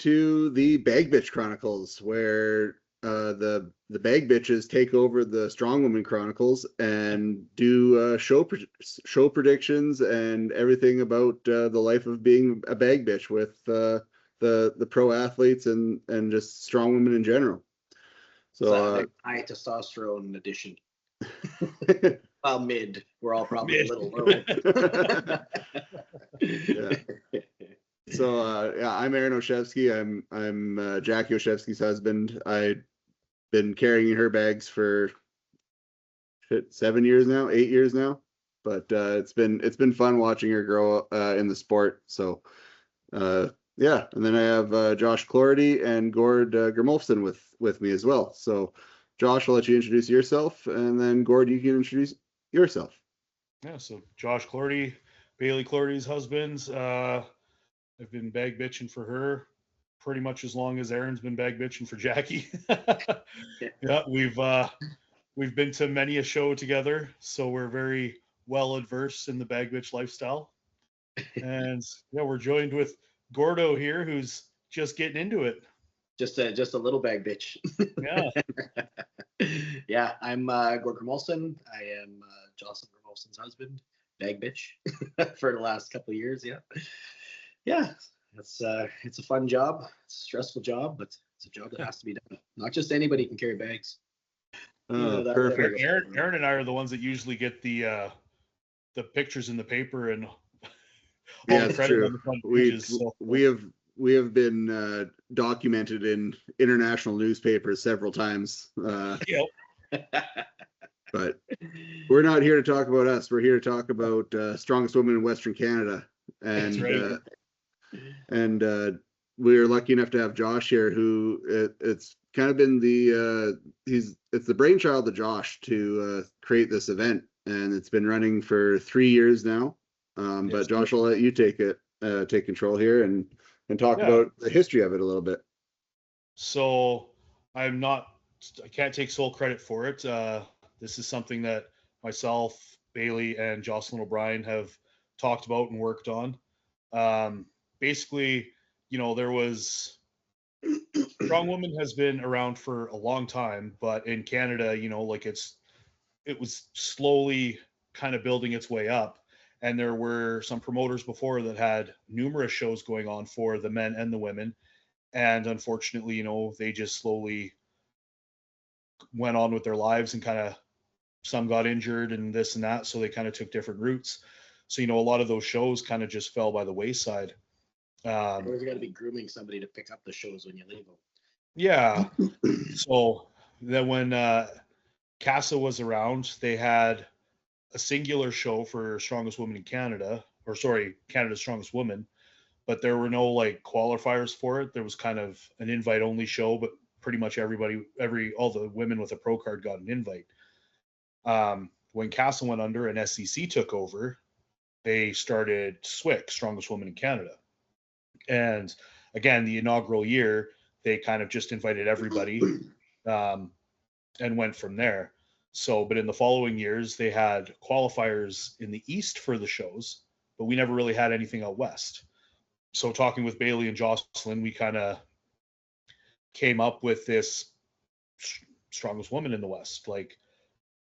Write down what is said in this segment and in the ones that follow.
to the Bag Bitch Chronicles, where the Bag Bitches take over the Strongwoman Chronicles and do show predictions and everything about the life of being a bag bitch with the pro athletes and just strong women in general. So high testosterone edition. Well, mid. We're all probably a little low. Yeah. So yeah, I'm Aaron Osczevski. I'm Jackie Osczevski's husband. I've been carrying her bags for 7 years now, 8 years now. But it's been fun watching her grow in the sport. So yeah, and then I have Josh Cloherty and Gord Grimolfson with me as well. So Josh, I'll let you introduce yourself, and then Gord, you can introduce yourself. Yeah, so Josh Cloherty, Bailey Cloherty's husband. I've been bag bitching for her pretty much as long as Aaron's been bag bitching for Jackie. Yeah, we've been to many a show together, so we're very well adversed in the bag bitch lifestyle. And yeah, we're joined with Gordo here, who's just getting into it. Just a little bag bitch. Yeah. Yeah, I'm Gord Grimolfson. I am Jocelyn Grimolfson's husband, bag bitch, for the last couple of years. Yeah. It's a fun job. It's a stressful job, but it's a job that has to be done. Not just anybody can carry bags. Perfect. Aaron and I are the ones that usually get the pictures in the paper and all Yeah, the credit true. on the front pages. We have been documented in international newspapers several times. Yep. But we're not here to talk about us. We're here to talk about strongest woman in Western Canada. And That's right. And we were lucky enough to have Josh here, who it's kind of been it's the brainchild of Josh to create this event, and it's been running for 3 years now. But Josh, I'll let you take control here and talk about the history of it a little bit. So I can't take sole credit for it. This is something that myself, Bailey, and Jocelyn O'Brien have talked about and worked on. Basically, there was Strongwoman has been around for a long time, but in Canada, it was slowly kind of building its way up. And there were some promoters before that had numerous shows going on for the men and the women. And unfortunately, they just slowly went on with their lives and kind of some got injured and this and that. So they kind of took different routes. So, a lot of those shows kind of just fell by the wayside. Always got to be grooming somebody to pick up the shows when you leave them. Yeah. So then when CASA was around, they had a singular show for Strongest Woman in Canada, Canada's Strongest Woman, but there were no qualifiers for it. There was kind of an invite only show, but pretty much all the women with a pro card got an invite. When CASA went under and SCC took over, they started SWIWC, Strongest Woman in Canada. And again, the inaugural year, they kind of just invited everybody and went from there. So, but in the following years, they had qualifiers in the East for the shows, but we never really had anything out West. So talking with Bailey and Jocelyn, we kind of came up with this Strongest Woman in the West. Like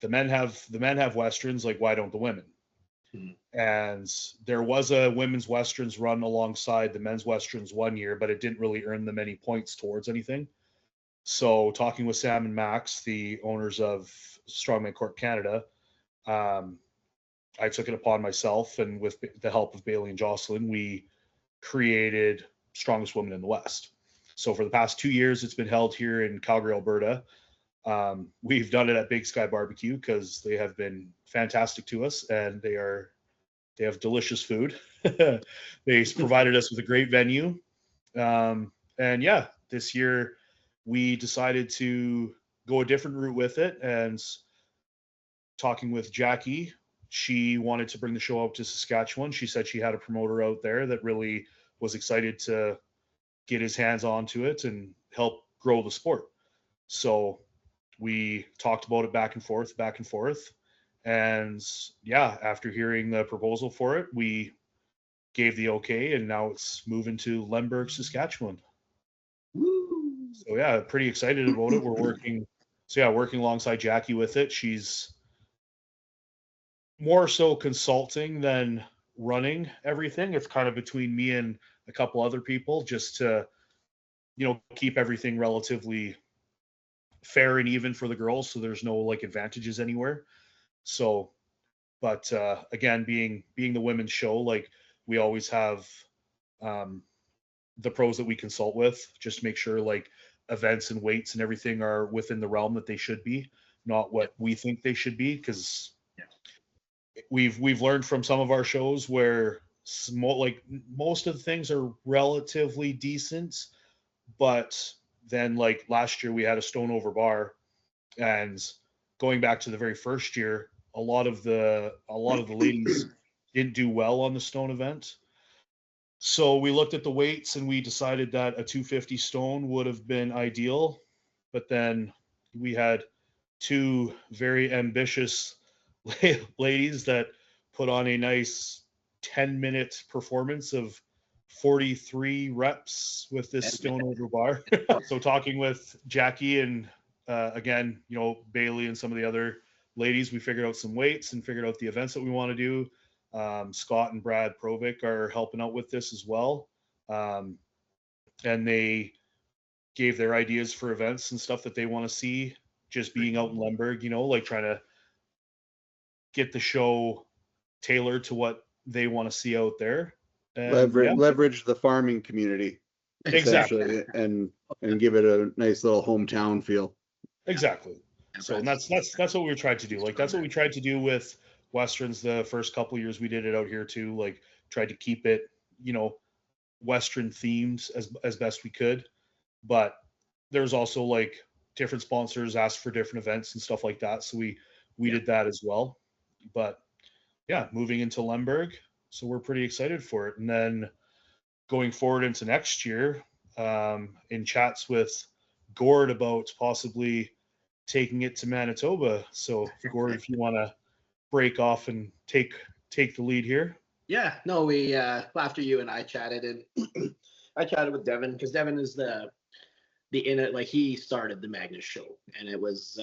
the men have Westerns, why don't the women? Mm-hmm. And there was a women's Westerns run alongside the men's Westerns one year, but it didn't really earn them any points towards anything. So talking with Sam and Max, the owners of Strongman Corp Canada, I took it upon myself, and with the help of Bailey and Jocelyn, we created Strongest Woman in the West. So for the past 2 years, it's been held here in Calgary, Alberta. We've done it at Big Sky Barbecue because they have been fantastic to us, and they have delicious food. They provided us with a great venue. And yeah, this year we decided to go a different route with it. And talking with Jackie, she wanted to bring the show out to Saskatchewan. She said she had a promoter out there that really was excited to get his hands onto it and help grow the sport. So we talked about it back and forth. And yeah, after hearing the proposal for it, we gave the okay, and now it's moving to Lemberg, Saskatchewan. So yeah, pretty excited about it. We're working alongside Jackie with it. She's more so consulting than running everything. It's kind of between me and a couple other people, just to, keep everything relatively fair and even for the girls, so there's no like advantages anywhere. So, but again, being the women's show, like we always have the pros that we consult with, just to make sure like events and weights and everything are within the realm that they should be, not what we think they should be, because we've learned from some of our shows where most of the things are relatively decent, but then like last year we had a stone over bar, and going back to the very first year, a lot of the ladies didn't do well on the stone event. So we looked at the weights and we decided that a 250 stone would have been ideal. But then we had two very ambitious ladies that put on a nice 10-minute performance of 43 reps with this stone over bar. So talking with Jackie and again, Bailey and some of the other ladies, we figured out some weights and figured out the events that we want to do. Scott and Brad Provic are helping out with this as well. And they gave their ideas for events and stuff that they want to see, just being out in Lemberg, like trying to get the show tailored to what they want to see out there. And, leverage the farming community. Exactly. And give it a nice little hometown feel. Exactly. So that's what we tried to do. Like that's what we tried to do with Westerns the first couple of years we did it out here too. Like tried to keep it, Western themed as best we could. But there's also like different sponsors asked for different events and stuff like that. So we did that as well. But yeah, moving into Lemberg. So we're pretty excited for it. And then going forward into next year, in chats with Gord about possibly taking it to Manitoba. So Gord, if you want to break off and take the lead here. Yeah, no, we after you and I chatted, and I chatted with Devin, because Devin is the in it, like he started the Magnus show, and it was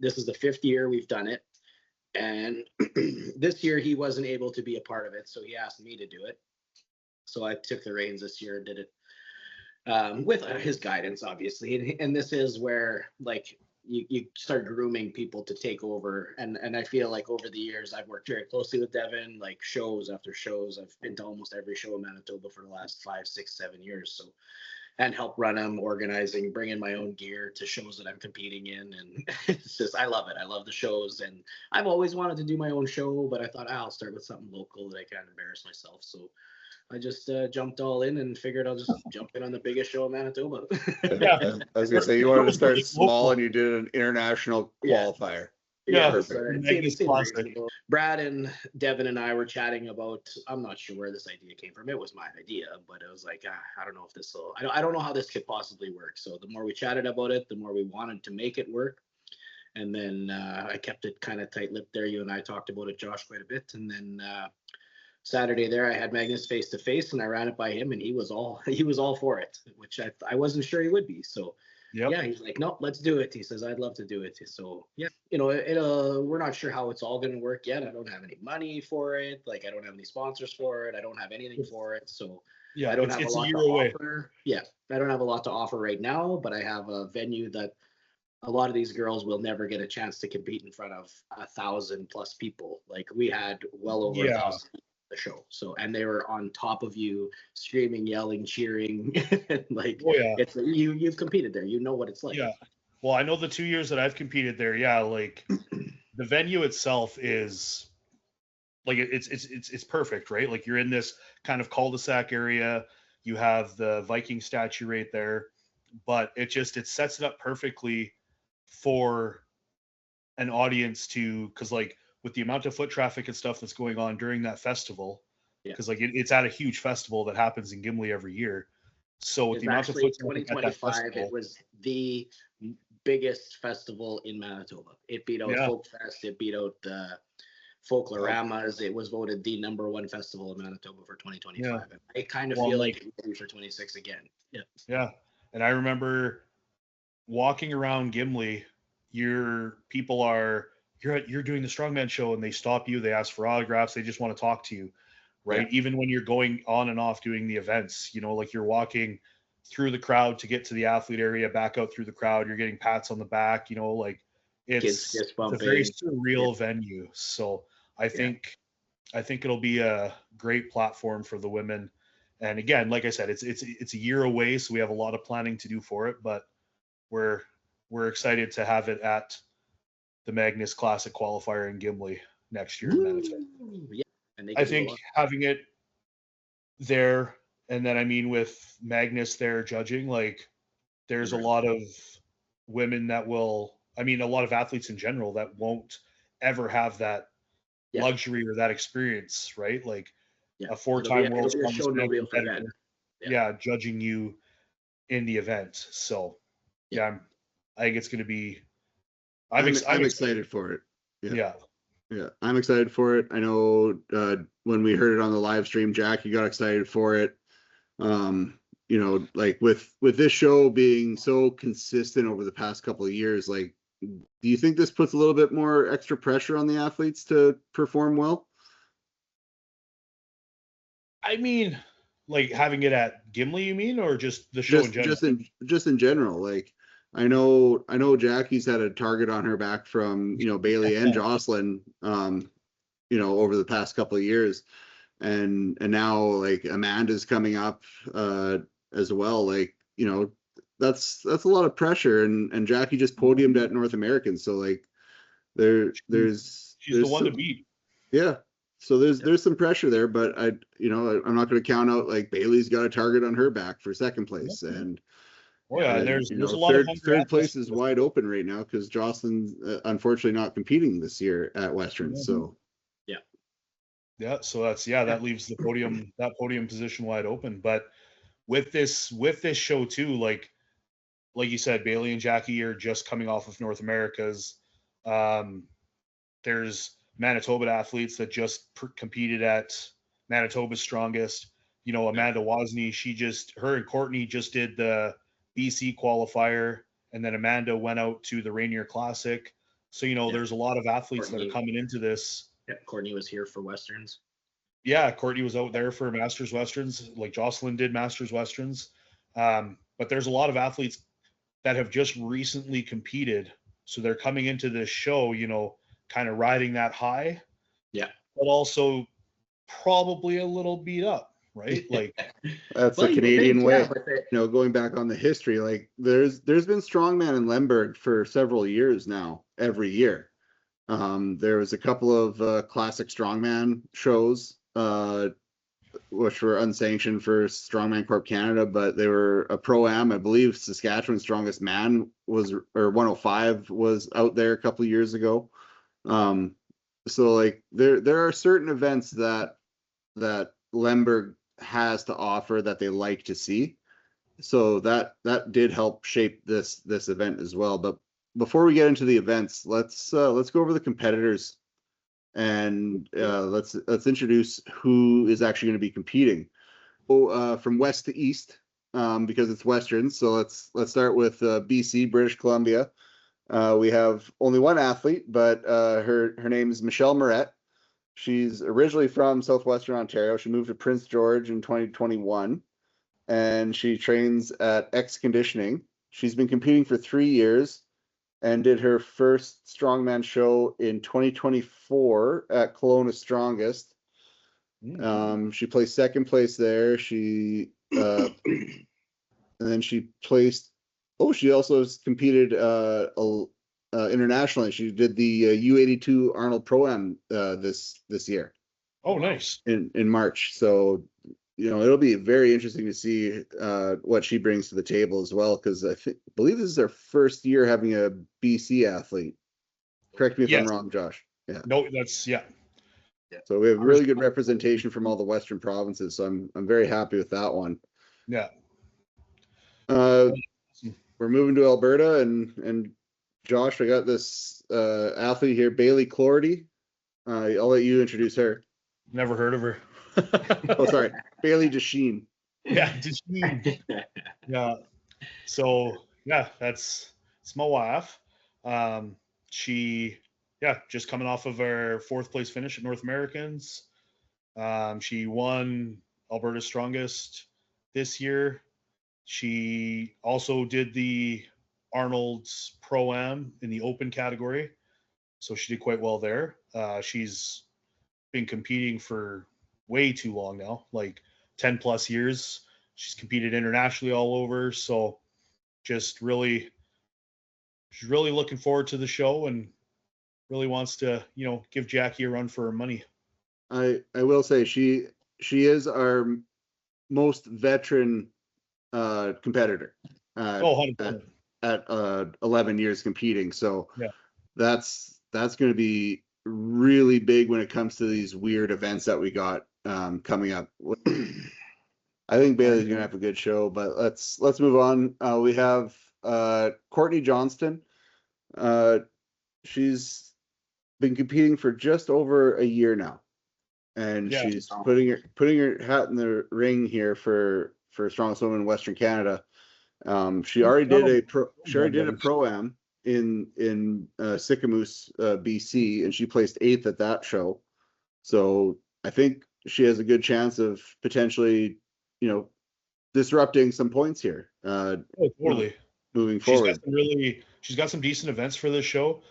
this is the 5th year we've done it, and this year he wasn't able to be a part of it, so he asked me to do it. So I took the reins this year and did it with his guidance, obviously. And this is where like you start grooming people to take over. And I feel like over the years, I've worked very closely with Devin, like shows after shows. I've been to almost every show in Manitoba for the last 5, 6, 7 years. So, and help run them, organizing, bringing my own gear to shows that I'm competing in. And it's just, I love it. I love the shows. And I've always wanted to do my own show, but I thought I'll start with something local that I can't embarrass myself. So I just jumped all in and figured I'll just jump in on the biggest show in Manitoba. Yeah. I was going to say, you wanted to start small and you did an international qualifier. Yeah. Brad and Devin and I were chatting about, I'm not sure where this idea came from. It was my idea, but it was like, I don't know if this will, I don't know how this could possibly work. So the more we chatted about it, the more we wanted to make it work. And then I kept it kind of tight-lipped there. You and I talked about it, Josh, quite a bit. And then Saturday there, I had Magnus face to face, and I ran it by him, and he was all for it, which I wasn't sure he would be. So yeah, he's like, no, let's do it. He says, I'd love to do it. So yeah, we're not sure how it's all going to work yet. I don't have any money for it. Like I don't have any sponsors for it. I don't have anything for it. So yeah, I don't have a lot to offer. Yeah, I don't have a lot to offer right now, but I have a venue that a lot of these girls will never get a chance to compete in front of 1,000+ people. Like we had well over 1,000 the show. So, and they were on top of you, screaming, yelling, cheering. Like, it's you've competed there. You know what it's like. Yeah. Well, I know the 2 years that I've competed there. Yeah, like the venue itself is like it's perfect, right? Like you're in this kind of cul-de-sac area. You have the Viking statue right there, but it sets it up perfectly for an audience because like with the amount of foot traffic and stuff that's going on during that festival, because like it's at a huge festival that happens in Gimli every year. So with the amount of foot traffic at that festival, it was the biggest festival in Manitoba. It beat out Folk Fest. It beat out the Folkloramas. It was voted the #1 festival in Manitoba for 2025. And I kind of feel like it's ready for 26 again. Yeah. Yeah. And I remember walking around Gimli, you're doing the strongman show and they stop you, they ask for autographs, they just want to talk to you, right? Yeah. Even when you're going on and off doing the events, like you're walking through the crowd to get to the athlete area, back out through the crowd, you're getting pats on the back, like it's Kids a very surreal venue. So I think it'll be a great platform for the women. And again, like I said, it's a year away, so we have a lot of planning to do for it, but we're excited to have it at the Magnus Classic qualifier in Gimli next year in Manitoba. Yeah. And I think having it there, and then I mean with Magnus there judging, like there's a lot of women that will, a lot of athletes in general that won't ever have that luxury or that experience, right? Like a 4-time world competitor, judging you in the event. So I think it's going to be. I'm excited for it. Yeah, I'm excited for it. I know when we heard it on the live stream, Jack, you got excited for it. Like with this show being so consistent over the past couple of years, like, do you think this puts a little bit more extra pressure on the athletes to perform well? Like having it at Gimli, you mean, or just the show in general? Just in general. Like I know Jackie's had a target on her back from Bailey and Jocelyn, over the past couple of years, and now like Amanda's coming up as well. Like that's a lot of pressure, and Jackie just podiumed at North American, so like there's the one to beat. Yeah. So there's some pressure there, but I'm not going to count out like Bailey's got a target on her back for second place, and there's a lot of third place is wide open right now because Jocelyn's unfortunately not competing this year at Western. So so that leaves the podium position wide open. But with this show too, like you said, Bailey and Jackie are just coming off of North America's. There's Manitoba athletes that just competed at Manitoba's Strongest. Amanda Wozni, her and Courtney just did the BC qualifier, and then Amanda went out to the Rainier Classic. So, there's a lot of athletes that are coming into this. Yeah, Courtney was here for Westerns. Yeah, Courtney was out there for Masters Westerns, like Jocelyn did Masters Westerns. But there's a lot of athletes that have just recently competed. So they're coming into this show, kind of riding that high. Yeah. But also probably a little beat up, right? Like that's the Canadian way. Going back on the history, like there's been strongman in Lemberg for several years now, every year. There was a couple of classic strongman shows, which were unsanctioned for Strongman Corp Canada, but they were a pro-am. I believe Saskatchewan's Strongest Man or 105 was out there a couple of years ago. So like there are certain events that Lemberg has to offer that they like to see. So that did help shape this event as well. But before we get into the events, let's go over the competitors, and let's introduce who is actually going to be competing. From west to east, because it's Western. So let's start with BC, British Columbia. We have only one athlete, but her name is Michelle Moret. She's originally from Southwestern Ontario. She moved to Prince George in 2021, and she trains at X Conditioning. She's been competing for 3 years and did her first strongman show in 2024 at Kelowna Strongest. She placed second place there. She and then she placed. Oh, she also has competed internationally. She did the U82 Arnold Pro-Am this year. Oh, nice. In March. So, it'll be very interesting to see what she brings to the table as well, because I believe this is her first year having a BC athlete. Correct me if I'm wrong, Josh. Yeah. No, that's So we have really good representation from all the Western provinces. So I'm very happy with that one. Yeah. We're moving to Alberta, and Josh, I got this athlete here, Bailey Cloherty. I'll let you introduce her. Never heard of her. Oh, sorry, Bailey Desheen. Yeah, Desheen. Yeah. So that's It's my wife. She, just coming off of our 4th place finish at North Americans. She won Alberta's Strongest this year. She also did the Arnold's Pro-Am in the open category. So she did quite well there. She's been competing for way too long now, like 10 plus years. She's competed internationally all over. So she's really looking forward to the show and really wants to, give Jackie a run for her money. I will say she is our most veteran competitor. 100%. At 11 years competing. So yeah, that's going to be really big when it comes to these weird events that we got coming up. I think Bailey's going to have a good show, but let's move on. We have Courtney Johnston. She's been competing for just over a year now, and she's putting her hat in the ring here for Strongest Woman in Western Canada. She already did a pro-am in Sicamous, BC, and she placed 8th at that show. So I think she has a good chance of potentially, disrupting some points here. Totally. Moving forward. She's got some decent events for this show.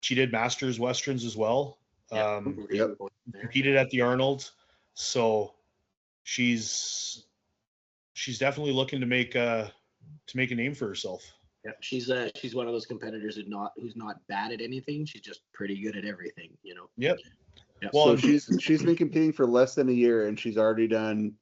She did Masters Westerns as well. Competed at the Arnold. So she's definitely looking to make a name for herself. Yeah, she's one of those competitors who's not bad at anything. She's just pretty good at everything, Yep. Well, so she's been competing for less than a year, and she's already done,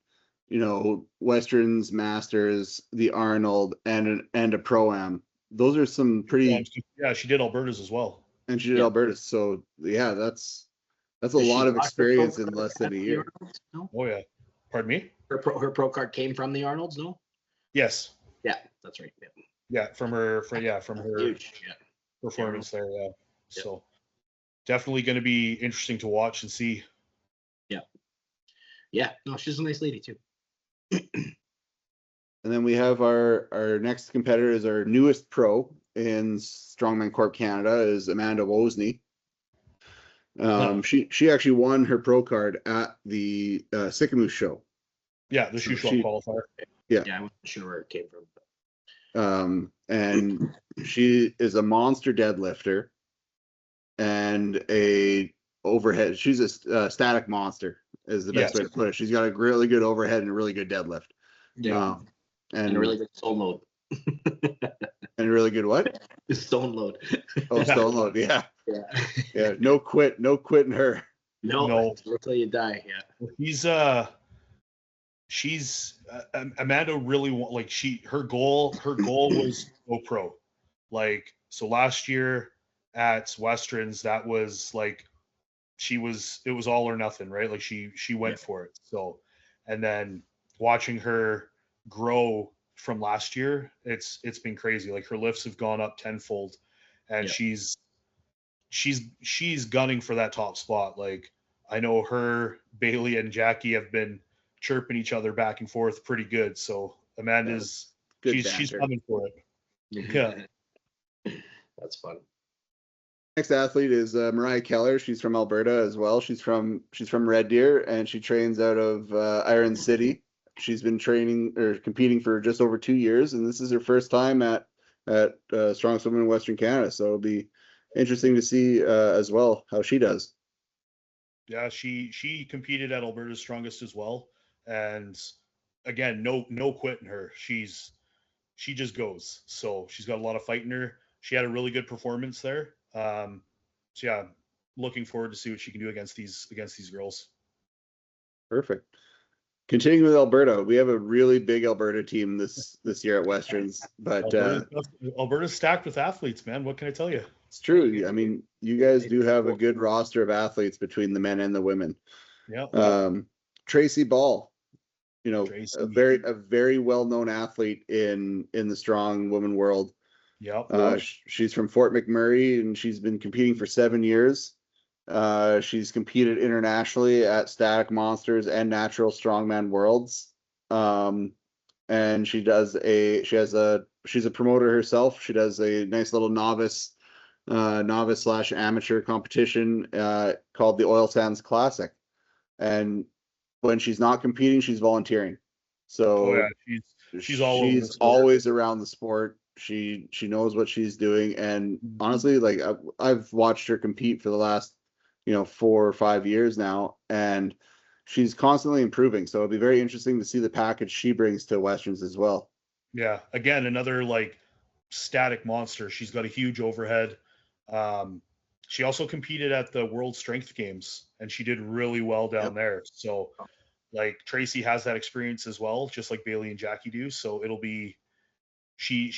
Westerns, Masters, the Arnold, and a Pro-Am. Those are some pretty. Yeah, she did Alberta's as well. And she did Alberta's. So yeah, that's a lot of experience in less than a year. No? Oh yeah. Pardon me? Her pro card came from the Arnold's, no? Yes. Yeah, that's right. Yeah, from her Huge, performance there. Yeah. So definitely going to be interesting to watch and see. Yeah. No, she's a nice lady too. And then we have our next competitor is our newest pro in Strongman Corp Canada is Amanda Wozni. She actually won her pro card at the Sicamous show. Yeah, the shoe swap qualifier. Yeah, I wasn't sure where it came from. And she is a monster deadlifter and a overhead. She's a static monster is the best way to put it. She's got a really good overhead and a really good deadlift. Yeah. And a really good stone load. And a really good what? Stone load. Oh, stone load. Yeah. Yeah. No quitting her. No. Until you die. Yeah. She's Amanda really her goal was go pro. So last year at Westerns, that was it was all or nothing, right? She went for it. So, and then watching her grow from last year, it's been crazy. Her lifts have gone up tenfold, and she's gunning for that top spot. I know her, Bailey, and Jackie have been chirping each other back and forth pretty good. So Amanda's she's coming for it. Yeah, that's fun. Next athlete is Mariah Keller. She's from Alberta as well. She's from Red Deer, and she trains out of Iron City. She's been training or competing for just over 2 years, and this is her first time at Strongest Woman in Western Canada. So it'll be interesting to see as well how she does. Yeah, she competed at Alberta's Strongest as well, and again, no quitting her. She just goes. So she's got a lot of fight in her. She had a really good performance there. So yeah, looking forward to see what she can do against these girls. Perfect. Continuing with Alberta, we have a really big Alberta team this year at Westerns, but Alberta's stacked with athletes, man. What can I tell you? It's true. I mean, you guys do have a good roster of athletes between the men and the women. Yeah. Tracy Ball, a very well-known athlete in the strong woman world. Yeah. She's from Fort McMurray, and she's been competing for 7 years. She's competed internationally at Static Monsters and Natural Strongman Worlds. And she has a she's a promoter herself. She does a nice little novice / amateur competition called the Oil Sands Classic. And when she's not competing, she's volunteering. So she's all over the sport. always around the sport. She knows what she's doing. And honestly, like I've watched her compete for the last, 4 or 5 years now, and she's constantly improving. So it'll be very interesting to see the package she brings to Westerns as well. Yeah. Again, another like static monster. She's got a huge overhead. She also competed at the World Strength Games, and she did really well down there. So like Tracy has that experience as well, just like Bailey and Jackie do. So it'll be, she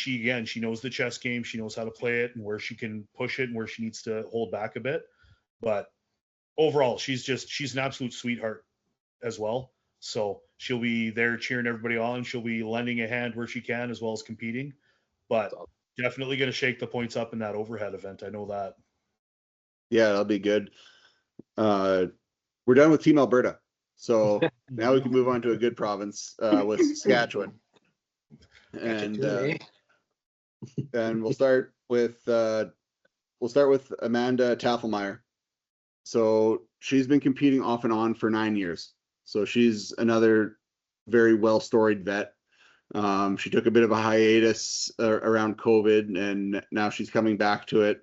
knows the chess game. She knows how to play it and where she can push it and where she needs to hold back a bit. But overall, she's an absolute sweetheart as well. So she'll be there cheering everybody on. She'll be lending a hand where she can, as well as competing, but definitely going to shake the points up in that overhead event. I know that. Yeah, that'll be good. We're done with Team Alberta. So now we can move on to a good province with Saskatchewan. And we'll start with Amanda Tafelmeyer. So she's been competing off and on for 9 years. So she's another very well-storied vet. She took a bit of a hiatus around COVID, and now she's coming back to it.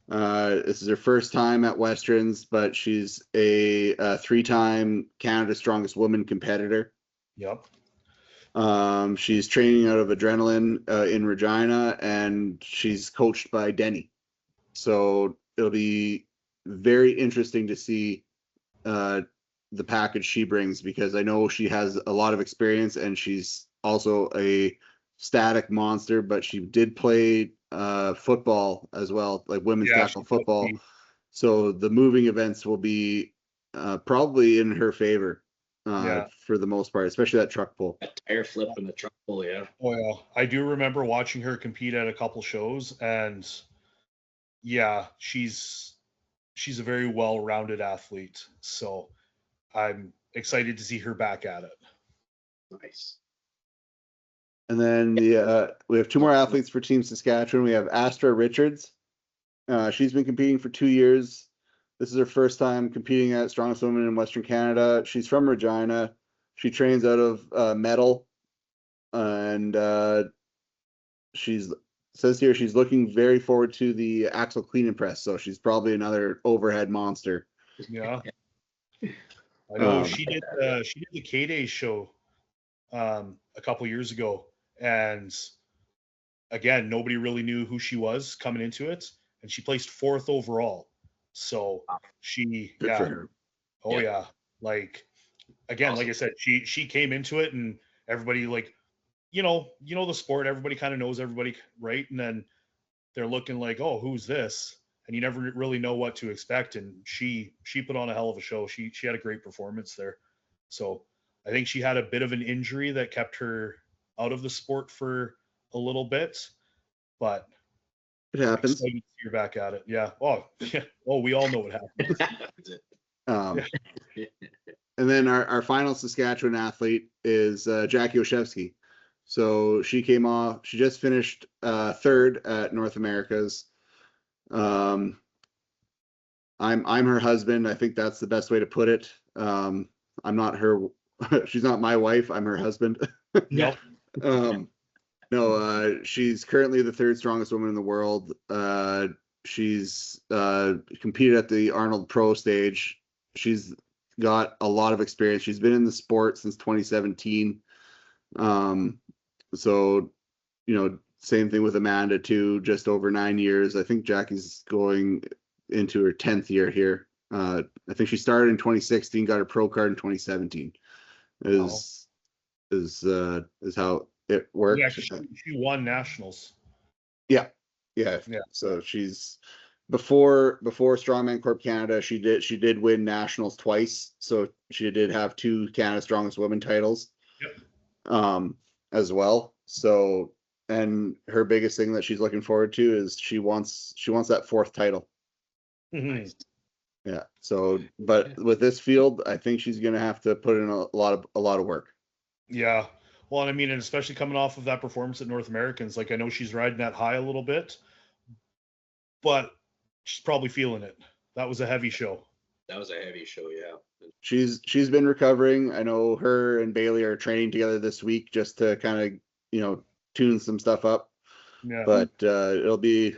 This is her first time at Westerns, but she's a 3-time Canada's Strongest Woman competitor. Yep. She's training out of Adrenaline in Regina, and she's coached by Denny. So it'll be very interesting to see the package she brings, because I know she has a lot of experience, and she's also a static monster, but she did play football as well, like women's tackle football. So the moving events will be probably in her favor for the most part, especially that truck pull. That tire flip and the truck pull, yeah. Oh yeah, I do remember watching her compete at a couple shows, and yeah, she's a very well-rounded athlete. So I'm excited to see her back at it. Nice. And then we have 2 more athletes for Team Saskatchewan. We have Astra Richards. She's been competing for 2 years. This is her first time competing at Strongest Woman in Western Canada. She's from Regina. She trains out of Metal, and says here she's looking very forward to the axle clean and press. So she's probably another overhead monster. Yeah. I know she did the K-Day show a couple years ago, and again, nobody really knew who she was coming into it, and she placed 4th overall. So Good for her. Oh yeah. Like again, awesome. Like I said, she came into it, and everybody, like, you know the sport, everybody kind of knows everybody, right? And then they're looking like, oh, who's this? And you never really know what to expect. And she put on a hell of a show. She had a great performance there. So I think she had a bit of an injury that kept her out of the sport for a little bit, but it happens. You're back at it. Yeah. Oh, yeah. Oh, we all know what happened. And then our final Saskatchewan athlete is Jackie Osczevski. So she just finished 3rd at North America's. I'm her husband. I think that's the best way to put it. I'm not her. She's not my wife. I'm her husband. Yeah. No, she's currently the 3rd strongest woman in the world. She's competed at the Arnold Pro stage. She's got a lot of experience. She's been in the sport since 2017. So, same thing with Amanda too, just over 9 years. I think Jackie's going into her 10th year here. I think she started in 2016, got her pro card in 2017. Is how it worked. Yeah, she won nationals. Yeah. So she's before Strongman Corp Canada, she did win nationals twice. So she did have 2 Canada Strongest Women titles. Yep. As well. So, and her biggest thing that she's looking forward to is she wants that 4th title. Mm-hmm. Yeah. So, but with this field, I think she's gonna have to put in a lot of work. Yeah. Well, and I mean, and especially coming off of that performance at North Americans, like I know she's riding that high a little bit, but she's probably feeling it. That was a heavy show. That was a heavy show, yeah. She's been recovering. I know her and Bailey are training together this week just to kind of, you know, tune some stuff up. Yeah. But it'll be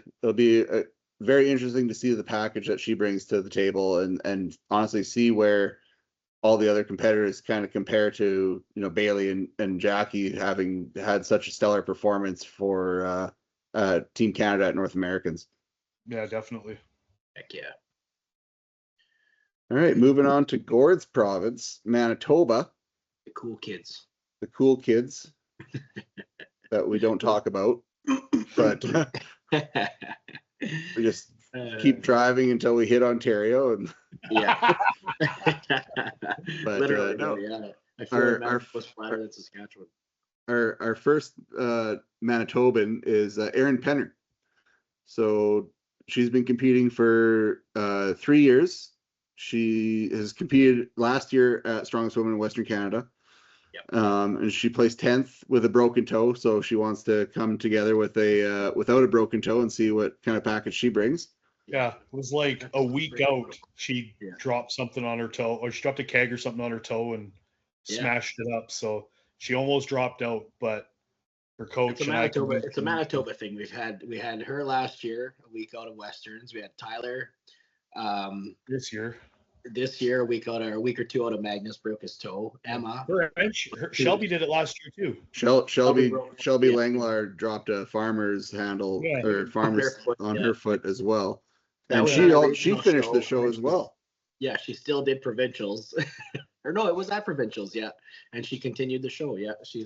very interesting to see the package that she brings to the table, and honestly see where all the other competitors kind of compare to, you know, Bailey and Jackie having had such a stellar performance for Team Canada at North Americans. Yeah, definitely. Heck yeah. All right, moving on to Gord's province, Manitoba. The cool kids. The cool kids that we don't talk about, but we just keep driving until we hit Ontario. And yeah. but Literally, no, yeah. I feel like Manitoba's flatter than Saskatchewan. our first Manitoban is Erin Penner. So she's been competing for 3 years. She has competed last year at Strongest Woman in Western Canada. Yep. And she placed 10th with a broken toe. So she wants to come together with a without a broken toe and see what kind of package she brings. Yeah, it was like a week out. She dropped something on her toe, or she dropped a keg or something on her toe and smashed it up. So she almost dropped out, but her coach it's a Manitoba thing. We had her last year, a week out of Westerns. We had Tyler this year a week or two out of Magnus, broke his toe. Emma, Shelby did it last year too. Shelby Langlar dropped a farmer's handle or farmer's on her foot as well, and she finished the show as well. Yeah, she still did provincials. Or no, it was at provincials, and she continued the show. She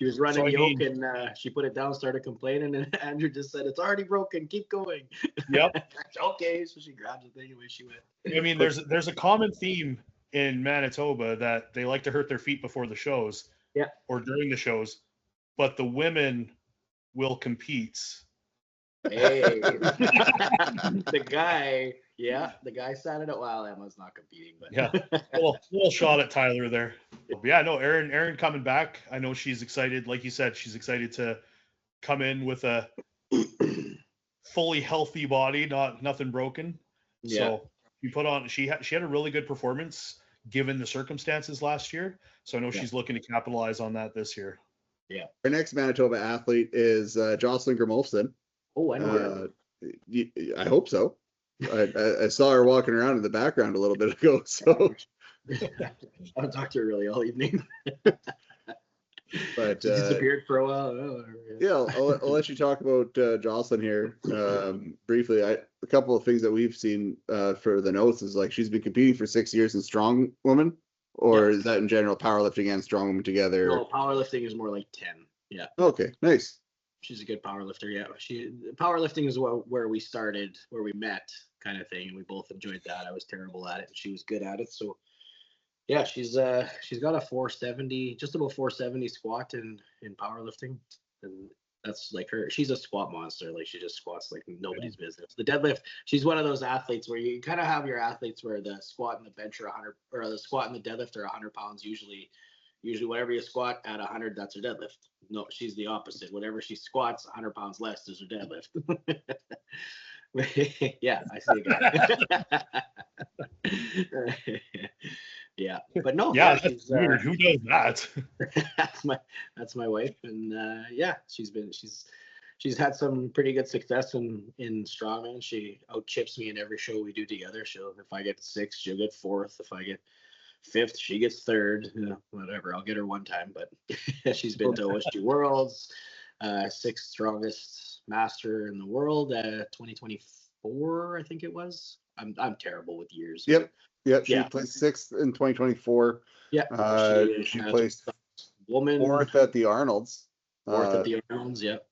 was running yoke, and she put it down, started complaining, and Andrew just said, "It's already broken, keep going." Yep. Okay, so she grabbed the thing and away she went. I mean, there's a common theme in Manitoba that they like to hurt their feet before the shows, or during the shows, but the women will compete. Hey, the guy sounded it while Emma's not competing, but a little shot at Tyler there. Yeah, no, Erin coming back. I know she's excited. Like you said, she's excited to come in with a fully healthy body, nothing broken. Yeah. So you put on. She had a really good performance given the circumstances last year. So I know she's looking to capitalize on that this year. Yeah. Our next Manitoba athlete is Jocelyn Grimolfson. Oh, I know. I hope so. I saw her walking around in the background a little bit ago. So I'll talk to her really all evening. But she disappeared for a while. I'll let you talk about Jocelyn here briefly. A couple of things that we've seen for the notes is like she's been competing for 6 years in Strongwoman, or is that in general powerlifting and Strongwoman together? No, powerlifting is more like 10. Yeah. Okay, nice. She's a good power lifter. Yeah, powerlifting is where we started, where we met, kind of thing, and we both enjoyed that. I was terrible at it, and she was good at it. So, yeah, she's got a 470, just about 470 squat in powerlifting, and that's like her. She's a squat monster. Like she just squats like nobody's business. The deadlift, she's one of those athletes where you kind of have your athletes where the squat and the bench are 100, or the squat and the deadlift are 100 pounds usually. Usually, whatever you squat at 100, that's her deadlift. No, she's the opposite. Whatever she squats 100 pounds less is her deadlift. Yeah, I see that. Yeah, but no. Yeah, that's weird. Who does that? that's my wife, and she's had some pretty good success in strongman. She outchips me in every show we do together. If I get 6th, she'll get 4th. If I get 5th, she gets 3rd. Whatever, I'll get her one time, but she's been to OSG Worlds, 6th strongest master in the world, 2024, I think it was. I'm terrible with years. Yep. She placed 6th in 2024. Yeah. She placed woman 4th at the Arnold's. 4th at the Arnold's. Yep.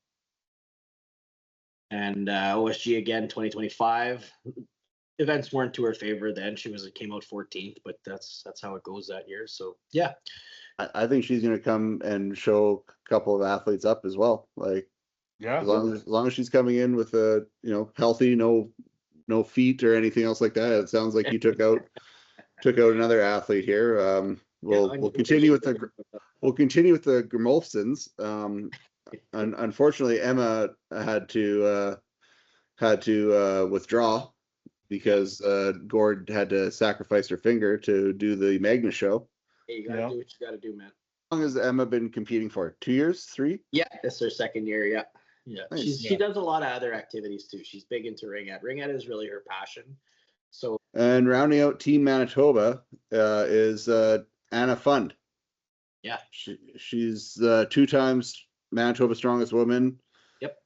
And OSG again 2025. Events weren't to her favor then. She came out 14th, but that's how it goes that year. So yeah, I think she's going to come and show a couple of athletes up as well. Like, as long as she's coming in with a healthy, no feet or anything else like that. It sounds like you took out another athlete here. We'll continue with we'll continue with the Grimolfsons. Unfortunately, Emma had to withdraw because Gord had to sacrifice her finger to do the Magna show. Hey, you gotta do what you gotta do, man. How long has Emma been competing for? 2 years? 3? Yeah, it's her second year. Yeah, yeah. Nice. She does a lot of other activities too. She's big into ringette. Ringette is really her passion. So And rounding out Team Manitoba is Anna Fund. yeah, She's 2 times Manitoba Strongest Woman. Yep.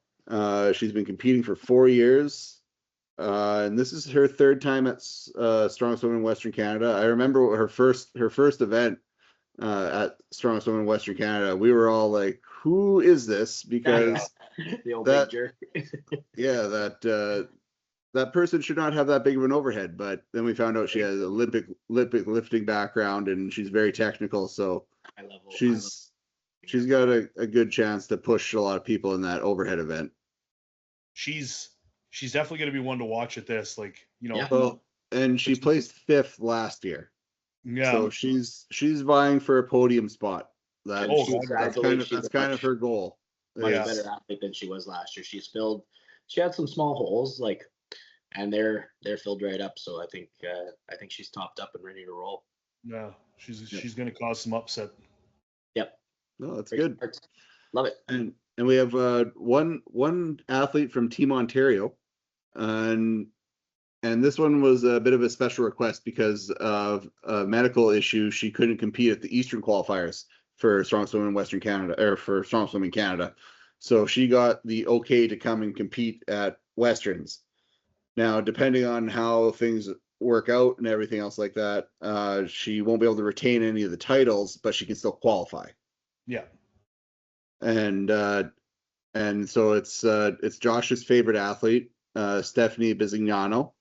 She's been competing for 4 years. And this is her 3rd time at Strongest Woman in Western Canada. I remember her first event at Strongest Woman in Western Canada. We were all like, "Who is this?" Because the old big jerk. yeah, that person should not have that big of an overhead. But then we found out she has an Olympic lifting background, and she's very technical. So she's got a good chance to push a lot of people in that overhead event. She's definitely going to be one to watch at this. Like, you know. Yeah. Well, and she placed 5th last year. Yeah. So she's vying for a podium spot. That's Congratulations. kind of her goal. Much Yeah. better athlete than she was last year. She had some small holes, and they're filled right up. So I think she's topped up and ready to roll. Yeah, she's going to cause some upset. Yep. No, that's good. Love it. And we have one athlete from Team Ontario, and this one was a bit of a special request because of a medical issue. She couldn't compete at the Eastern qualifiers for Strongest Women in Western Canada, or for Strongest Women Canada. So she got the okay to come and compete at Westerns. Now, depending on how things work out and everything else like that, she won't be able to retain any of the titles, but she can still qualify. Yeah. And so it's Josh's favorite athlete, Stephanie Bizignano.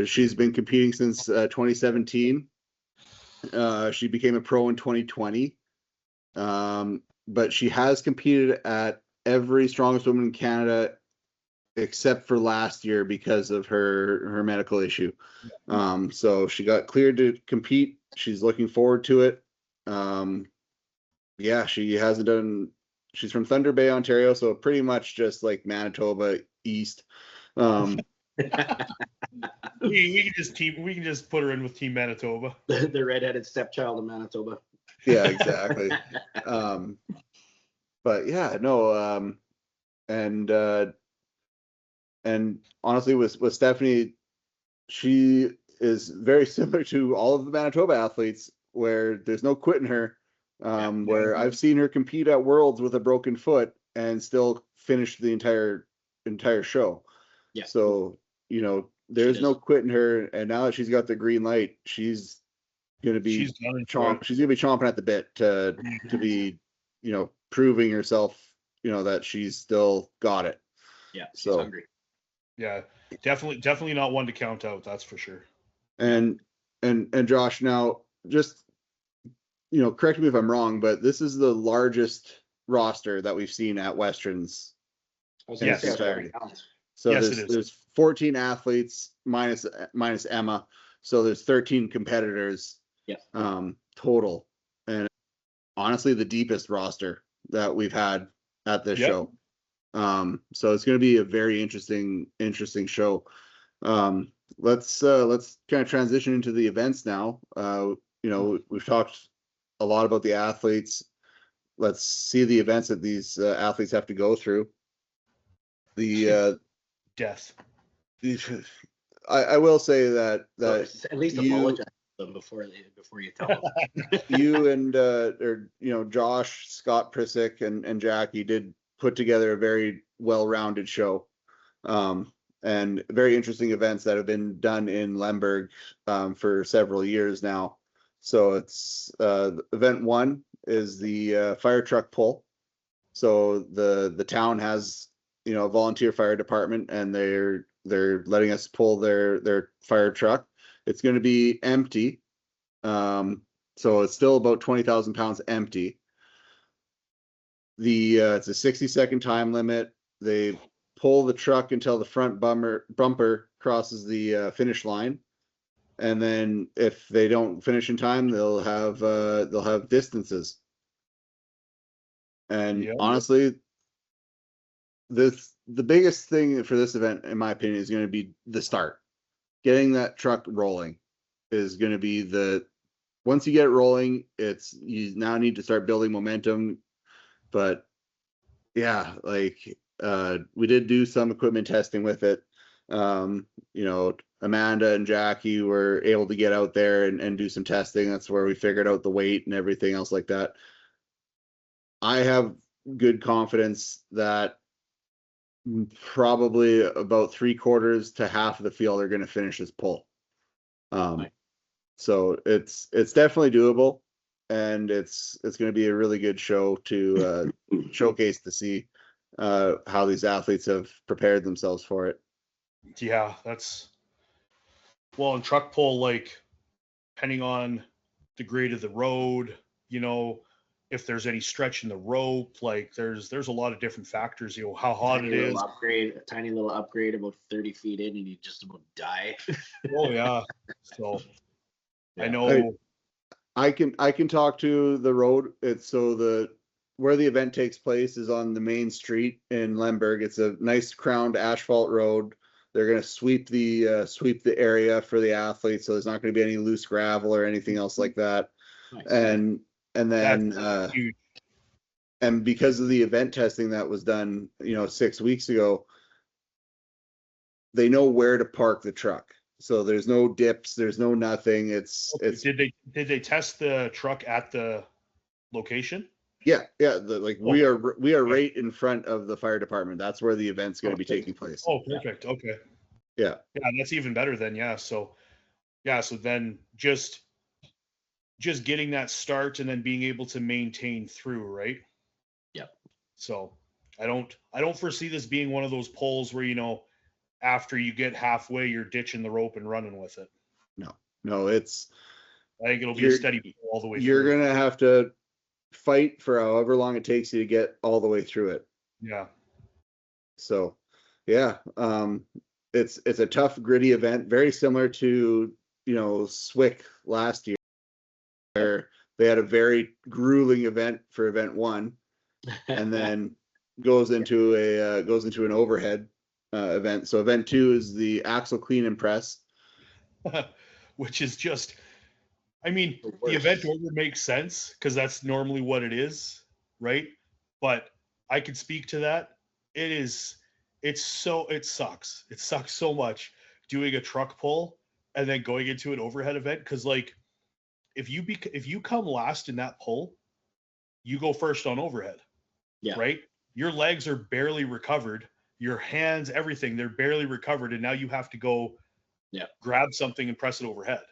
She's been competing since 2017. She became a pro in 2020. But she has competed at every Strongest Woman in Canada except for last year because of her medical issue. So she got cleared to compete. She's looking forward to it. Yeah, she's from Thunder Bay, Ontario, so pretty much just like Manitoba East. We can just put her in with Team Manitoba. The redheaded stepchild of Manitoba. Yeah, exactly. But yeah, no, and honestly, with Stephanie, she is very similar to all of the Manitoba athletes, where there's no quitting her. Where I've seen her compete at Worlds with a broken foot and still finish the entire show. Yeah. So, there's no quitting her, and now that she's got the green light, she's gonna be chomping at the bit to be, proving herself, that she's still got it. Yeah, she's hungry. Yeah, definitely not one to count out, that's for sure. And Josh, now just correct me if I'm wrong, but this is the largest roster that we've seen at Westerns. Yes. So yes, there's 14 athletes minus Emma, so there's 13 competitors. Yeah. Total, and honestly, the deepest roster that we've had at this show. So it's going to be a very interesting show. Let's kind of transition into the events now. We've talked a lot about the athletes. Let's see the events that these athletes have to go through. The death. I will say that at least apologize to them before you tell them. You and Josh, Scott Prisick, and Jackie did put together a very well-rounded show, and very interesting events that have been done in Lemberg for several years now. So it's event 1 is the fire truck pull. So the town has a volunteer fire department, and they're letting us pull their fire truck. It's going to be empty, so it's still about 20,000 pounds empty. It's a 60-second time limit. They pull the truck until the front bumper crosses the finish line. And then if they don't finish in time, they'll have distances. And honestly, the biggest thing for this event, in my opinion, is going to be the start. Getting that truck rolling is going to be once you get it rolling, you now need to start building momentum. But yeah, like we did do some equipment testing with it. Amanda and Jackie were able to get out there and do some testing. That's where we figured out the weight and everything else like that. I have good confidence that probably about 3/4 to half of the field are going to finish this pull. So it's definitely doable, and it's going to be a really good show to showcase to see how these athletes have prepared themselves for it. Yeah, in truck pull, like, depending on the grade of the road, if there's any stretch in the rope, like there's a lot of different factors, how hot it is. A tiny little upgrade about 30 feet in and you just about die. Oh yeah. So yeah. I know I can talk to the road. It's where the event takes place is on the main street in Lemberg. It's a nice crowned asphalt road. They're going to sweep the area for the athletes, so there's not going to be any loose gravel or anything else like that. Nice. And then and because of the event testing that was done, 6 weeks ago, they know where to park the truck. So there's no dips, there's no nothing. Did they test the truck at the location? Yeah. We are right in front of the fire department. That's where the event's going to be taking place. Oh, perfect. Okay. Yeah. Yeah, that's even better then. Yeah. So then just getting that start and then being able to maintain through, right? Yeah. So I don't foresee this being one of those polls where, after you get halfway, you're ditching the rope and running with it. No, I think it'll be a steady pull all the way through. You're going to have to fight for however long it takes you to get all the way through it. Yeah. So, yeah, it's a tough, gritty event, very similar to, SWIWC last year, where they had a very grueling event for event 1, and then goes into an overhead event. So event 2 is the axle clean and press, which is just, the event order makes sense because that's normally what it is, right? But I could speak to that. It sucks. It sucks so much doing a truck pull and then going into an overhead event, because like if you come last in that pull, you go first on overhead. Yeah. Right? Your legs are barely recovered. Your hands, everything, they're barely recovered, and now you have to go grab something and press it overhead.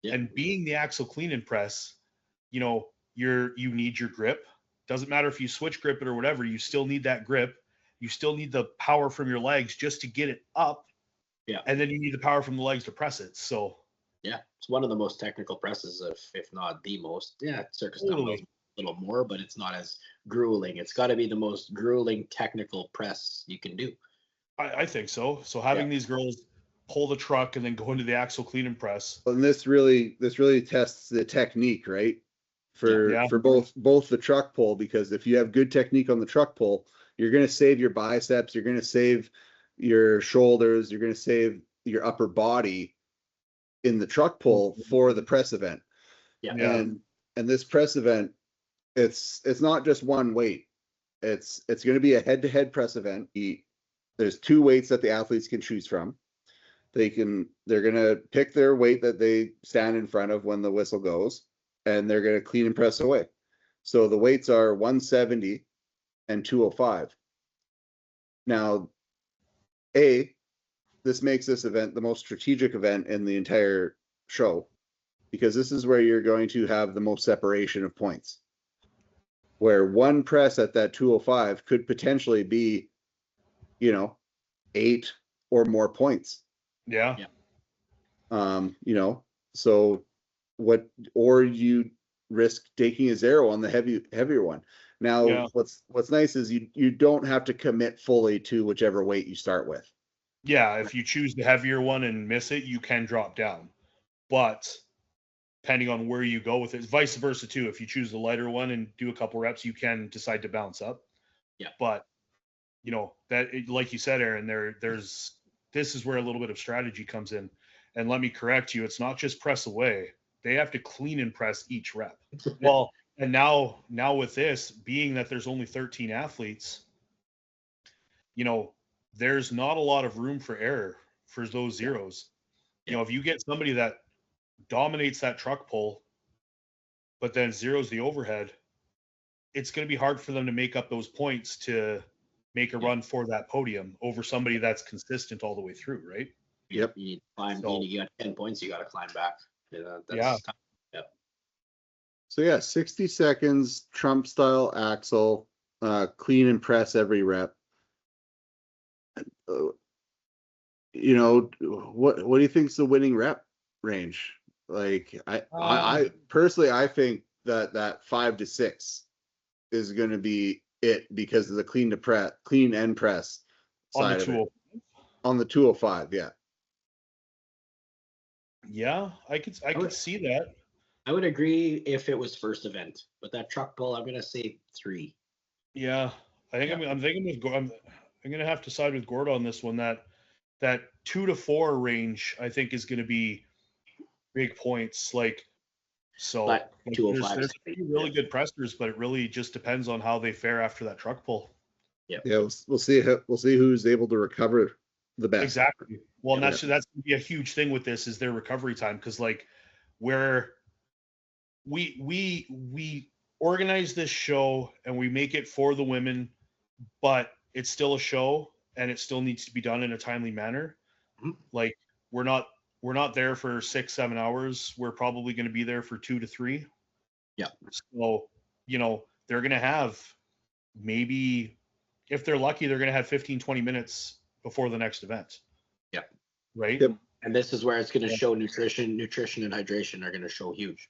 Yeah. And being the axle clean and press, you need your grip. Doesn't matter if you switch grip it or whatever, you still need that grip. You still need the power from your legs just to get it up. Yeah. And then you need the power from the legs to press it. So yeah, it's one of the most technical presses, if not the most. Yeah, circus totally. Dumbbells a little more, but it's not as grueling. It's got to be the most grueling technical press you can do. I think so. So having these girls pull the truck and then go into the axle clean and press. And this really tests the technique, right? For both the truck pull, because if you have good technique on the truck pull, you're going to save your biceps, you're going to save your shoulders, you're going to save your upper body in the truck pull for the press event. Yeah. And this press event, it's not just one weight. It's going to be a head-to-head press event. There's 2 weights that the athletes can choose from. They're going to pick their weight that they stand in front of when the whistle goes, and they're going to clean and press away. So the weights are 170 and 205. Now, this makes this event the most strategic event in the entire show, because this is where you're going to have the most separation of points, where one press at that 205 could potentially be, 8 or more points. Yeah. So or you risk taking a 0 on the heavier one. Now, what's nice is you don't have to commit fully to whichever weight you start with. Yeah, if you choose the heavier one and miss it, you can drop down. but depending on where you go with it, vice versa too. If you choose the lighter one and do a couple reps, you can decide to bounce up. Yeah. But that, like you said, Aaron, this is where a little bit of strategy comes in. And let me correct you, it's not just press away. They have to clean and press each rep. Well, and now with this, being that there's only 13 athletes, there's not a lot of room for error for those zeros. If you get somebody that dominates that truck pull, but then zeros the overhead, it's going to be hard for them to make up those points to make a run for that podium over somebody that's consistent all the way through, right? Yep. You need to climb. You got 10 points. You got to climb back. Yeah. Yep. So 60 seconds, Trump style axle, clean and press every rep. What do you think's the winning rep range? Like I personally, I think that 5 to 6 is going to be it because of the clean and press side of it. On the 205, yeah. Yeah, I could see that. I would agree if it was first event, but that truck pull, I'm gonna say 3. Yeah, I think I'm thinking with I'm gonna have to side with Gord on this one. That 2 to 4 range, I think, is gonna be big points. Like, so But 205, there's a few really good pressers, but it really just depends on how they fare after that truck pull. Yeah, we'll see who's able to recover the best. Exactly. Well, and that's gonna be a huge thing with this is their recovery time, because like where we organize this show and we make it for the women, but it's still a show and it still needs to be done in a timely manner. Mm-hmm. Like we're not there for 6-7 hours. We're probably going to be there for 2 to 3. Yeah. So, they're going to have, maybe if they're lucky, they're going to have 15-20 minutes before the next event. Yeah. Right. Yep. And this is where it's going to show nutrition and hydration are going to show huge.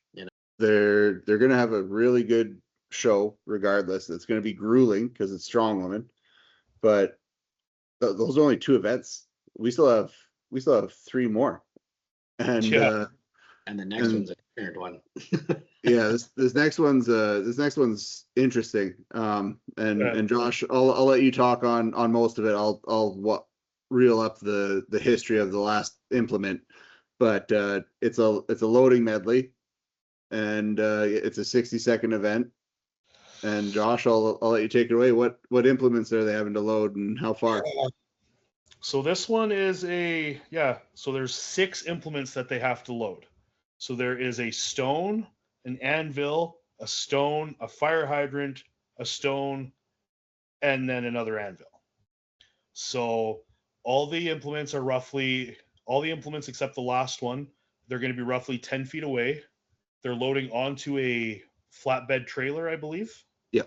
They're going to have a really good show regardless. It's going to be grueling because it's Strongwoman, but those are only 2 events. We still have 3 more, and and the next one's a weird one. Yeah, this next one's interesting. And Josh, I'll let you talk on most of it. I'll reel up the history of the last implement, but it's a loading medley, and it's a 60-second event. And Josh, I'll let you take it away. What implements are they having to load and how far? So this one is so there's 6 implements that they have to load. So there is a stone, an anvil, a stone, a fire hydrant, a stone, and then another anvil. So all the implements except the last one, they're going to be roughly 10 feet away. They're loading onto a flatbed trailer, I believe. Yeah.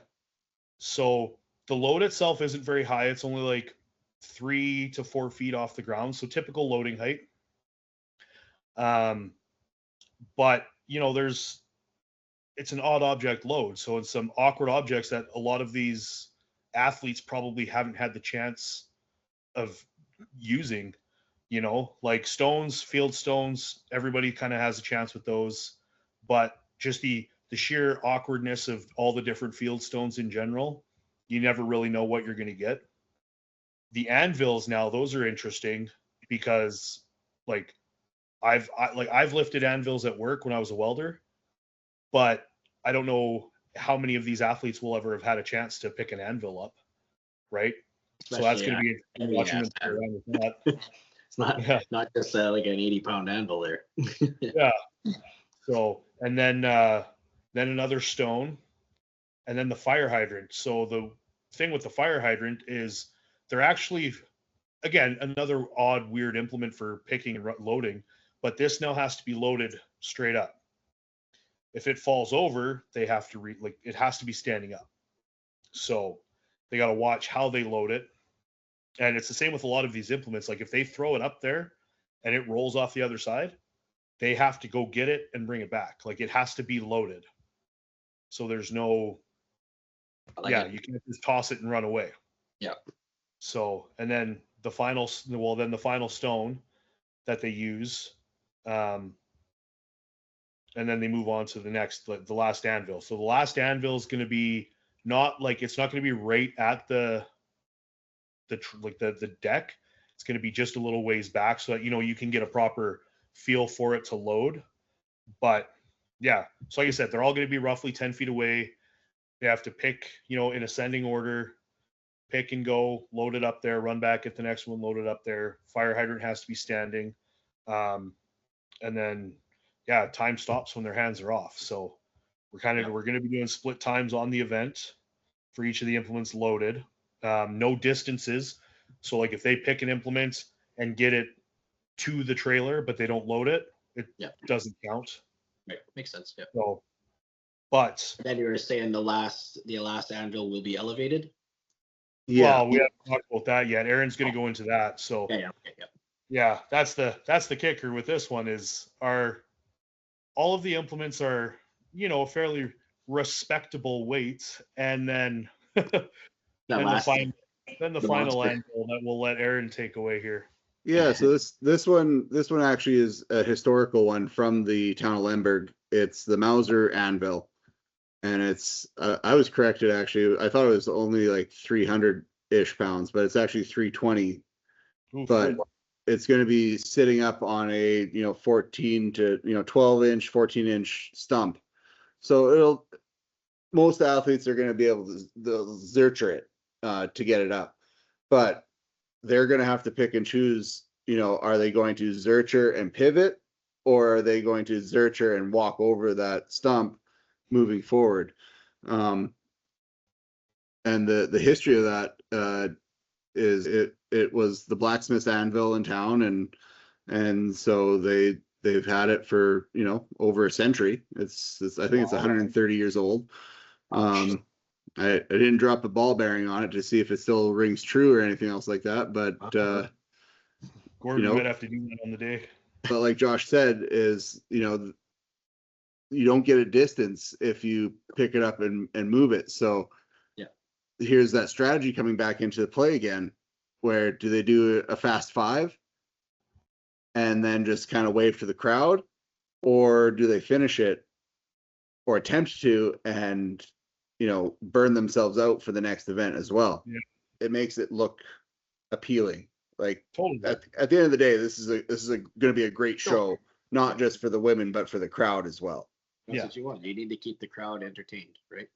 So the load itself isn't very high. It's only like 3 to 4 feet off the ground. So typical loading height. But it's an odd object load. So it's some awkward objects that a lot of these athletes probably haven't had the chance of using, like stones, field stones, everybody kind of has a chance with those, but just the sheer awkwardness of all the different field stones in general, you never really know what you're going to get. The anvils now, those are interesting because like I've lifted anvils at work when I was a welder, but I don't know how many of these athletes will ever have had a chance to pick an anvil up, right? Especially, so that's going to be interesting watching them play around with that. It's not just like an 80-pound anvil there. Yeah. So, and then another stone, and then the fire hydrant. So the thing with the fire hydrant is they're actually, again, another odd, weird implement for picking and loading, but this now has to be loaded straight up. If it falls over, they have to it has to be standing up. So they got to watch how they load it. And it's the same with a lot of these implements. Like if they throw it up there and it rolls off the other side, they have to go get it and bring it back. Like it has to be loaded. So there's no, you can't just toss it and run away. Yeah. So, and then the final stone that they use, and then they move on to the next, the last anvil. So the last anvil is going to be not like, it's not going to be right at the deck. It's going to be just a little ways back so that, you know, you can get a proper feel for it to load. But yeah, so like I said, they're all going to be roughly 10 feet away. They have to pick, you know, in ascending order, pick and go, load it up there, run back at the next one, load it up there. Fire hydrant has to be standing. And then, yeah, time stops when their hands are off. So we're going to be doing split times on the event for each of the implements loaded. No distances. So like if they pick an implement and get it to the trailer, but they don't load it, it doesn't count. Right. Makes sense. Yeah. So, but then you were saying the last anvil will be elevated. Yeah. Well, we haven't talked about that yet. Aaron's going to go into that. So yeah, that's the kicker with this one is all of the implements are, you know, fairly respectable weights, and then the final angle that we'll let Aaron take away here. Yeah, so this one actually is a historical one from the town of Lemberg. It's the Mauser anvil, and it's I was corrected actually. I thought it was only like 300-ish pounds, but it's actually 320. Oof. But it's going to be sitting up on a 14 to 12-inch, 14-inch stump. So most athletes are going to be able to zercher it to get it up, but they're going to have to pick and choose, are they going to zercher and pivot, or are they going to zercher and walk over that stump moving forward? And the history of that is it was the blacksmith's anvil in town, and so they've had it for over a century. It's I think it's 130 years old. I didn't drop a ball bearing on it to see if it still rings true or anything else like that, but Gordon might have to do that on the day. But like Josh said, is you don't get a distance if you pick it up and move it. So here's that strategy coming back into the play again, where do they do a fast 5 and then just kind of wave to the crowd, or do they finish it or attempt to and burn themselves out for the next event as well? Yeah. It makes it look appealing. Like totally. At the end of the day, this is going to be a great show, not just for the women, but for the crowd as well. That's what you want. You need to keep the crowd entertained, right?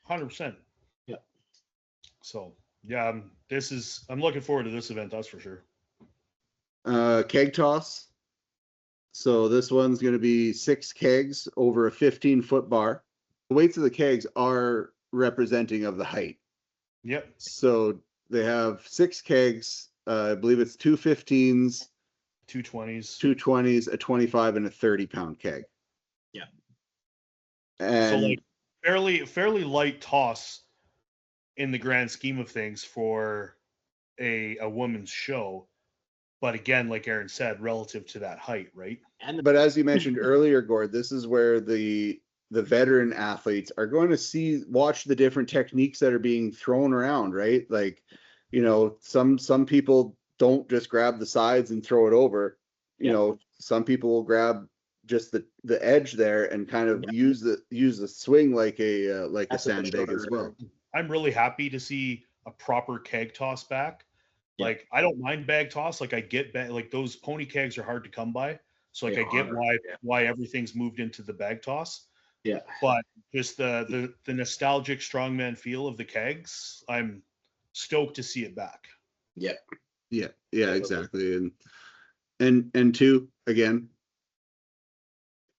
100%. Yeah. So yeah, I'm looking forward to this event. That's for sure. Keg toss. So this one's going to be 6 kegs over a 15-foot bar. The weights of the kegs are representing of the height. Yep. So they have 6 kegs. I believe it's 2 15s, 2 20s, 2 20s, a 25, and a 30-pound keg. Yeah. And so like fairly light toss in the grand scheme of things for a woman's show. But again, like Aaron said, relative to that height, right? But as you mentioned earlier, Gord, this is where the veteran athletes are going to watch the different techniques that are being thrown around, right? Like, some people don't just grab the sides and throw it over. Some people will grab just the edge there and kind of use the swing like a sandbag as well. I'm really happy to see a proper keg toss back. Like, I don't mind bag toss. Like, I get like those pony kegs are hard to come by. So like, I get why everything's moved into the bag toss. Yeah. But just the nostalgic strongman feel of the kegs, I'm stoked to see it back. Yeah. Yeah, exactly. And two, again,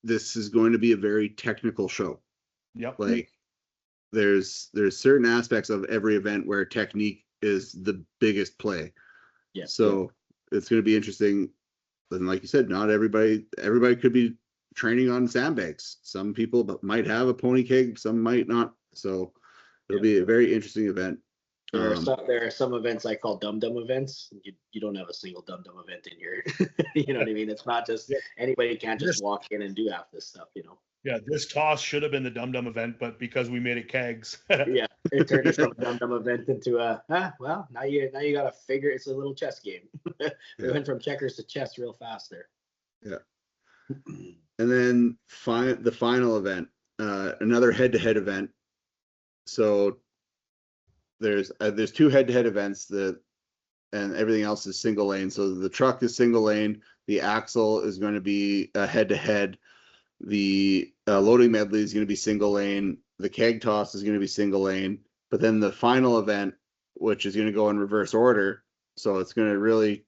this is going to be a very technical show. Yep. Like, there's certain aspects of every event where technique is the biggest play. Yeah. So it's going to be interesting. And like you said, not everybody could be training on sandbags. Some people might have a pony keg, some might not. So it'll be a very interesting event. There are some events I call dum-dum events. You don't have a single dum-dum event in here. You know what I mean? It's not just anybody can't just walk in and do half this stuff, Yeah, this toss should have been the dum-dum event, but because we made it kegs. Yeah, it turned from a dum-dum event into well, now you got to figure it's a little chess game. We went from checkers to chess real fast there. Yeah. And then the final event, another head-to-head event. So there's 2 head-to-head events and everything else is single lane. So the truck is single lane. The axle is going to be head-to-head. The loading medley is going to be single lane. The keg toss is going to be single lane. But then the final event, which is going to go in reverse order. So it's going to really,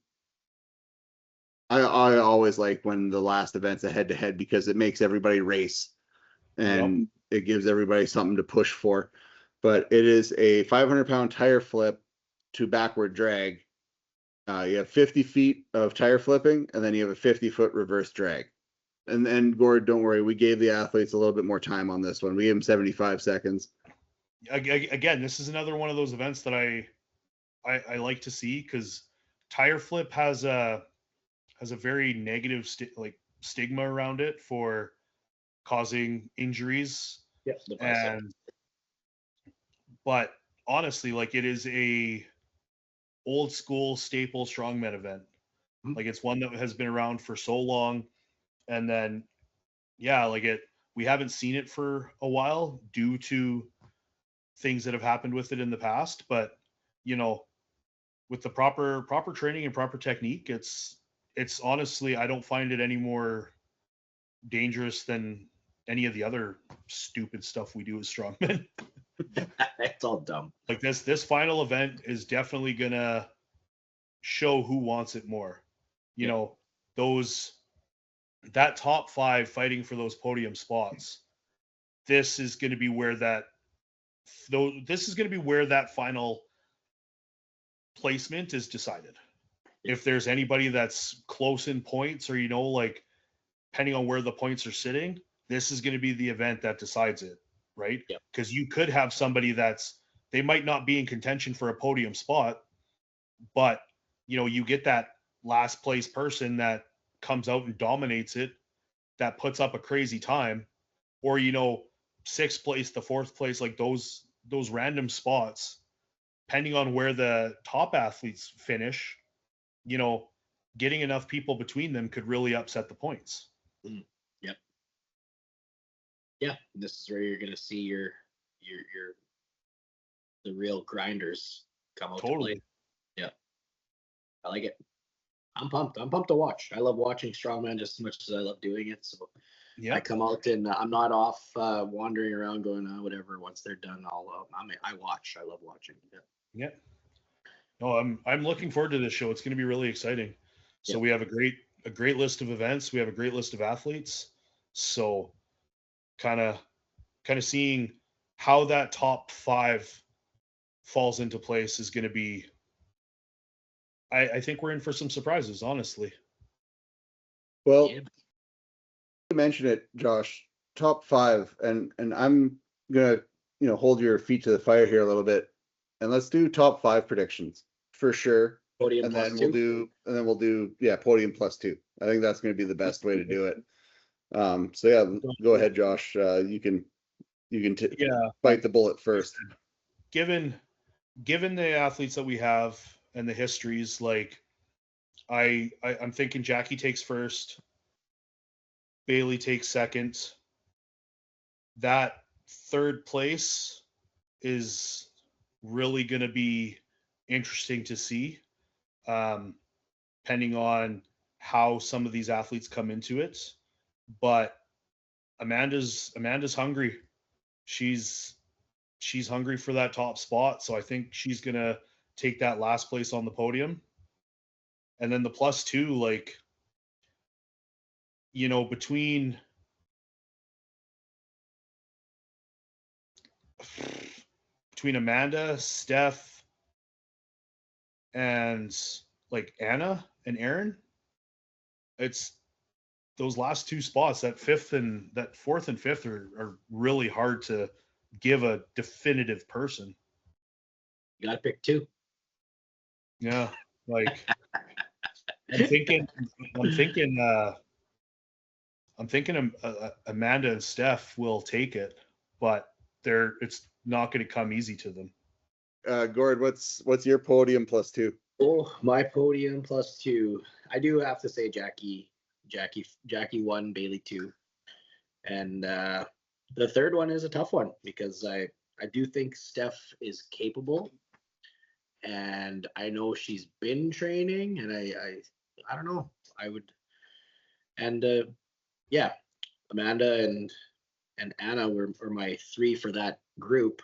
I always like when the last event's a head-to-head because it makes everybody race and it gives everybody something to push for. But it is a 500-pound tire flip to backward drag. You have 50 feet of tire flipping, and then you have a 50-foot reverse drag. And then, Gord, don't worry, we gave the athletes a little bit more time on this one. We gave them 75 seconds. Again, this is another one of those events that I like to see because tire flip has a very negative stigma around it for causing injuries. Yep. But honestly, like it is a old school staple strongman event. Like it's one that has been around for so long. And then, we haven't seen it for a while due to things that have happened with it in the past. But, with the proper training and proper technique, it's honestly, I don't find it any more dangerous than any of the other stupid stuff we do as strongmen. It's all dumb. Like this final event is definitely gonna show who wants it more. That top 5 fighting for those podium spots. This is going to be where that final placement is decided. If there's anybody that's close in points or depending on where the points are sitting, this is going to be the event that decides it, right? Because you could have somebody they might not be in contention for a podium spot, but you get that last place person that comes out and dominates it, that puts up a crazy time, or 6th place to 4th place, like those random spots, depending on where the top athletes finish, getting enough people between them could really upset the points. Yep. Yeah, this is where you're gonna see the real grinders come out to play. Yeah, I like it. I'm pumped. I'm pumped to watch. I love watching strongman just as much as I love doing it. So I come out and I'm not off wandering around going whatever. Once they're done, I watch. I love watching. Yeah. No, I'm looking forward to this show. It's going to be really exciting. So we have a great list of events. We have a great list of athletes. So kind of seeing how that top 5 falls into place is going to be. I think we're in for some surprises, honestly. Well, you mentioned it, Josh. Top 5, and I'm gonna hold your feet to the fire here a little bit, and let's do top 5 predictions for sure. Podium and plus then 2. we'll do podium plus 2. I think that's going to be the best way to do it. Go ahead, Josh. You can bite the bullet first. Given the athletes that we have and the histories, like I'm thinking Jackie takes first, Bailey takes second. That 3rd place is really going to be interesting to see, depending on how some of these athletes come into it. But Amanda's hungry. She's hungry for that top spot, so I think she's going to take that last place on the podium. And then the plus 2, between Amanda, Steph, and Anna and Aaron, it's those last 2 spots, that 4th and 5th are really hard to give a definitive person. You gotta pick 2. Yeah, I'm thinking Amanda and Steph will take it, but it's not going to come easy to them. Gord, what's your podium plus 2? Oh, my podium plus 2. I do have to say Jackie Jackie 1, Bailey 2. And the third one is a tough one because I do think Steph is capable, and I know she's been training, and I don't know. I would, and yeah, Amanda and Anna were my 3 for that group,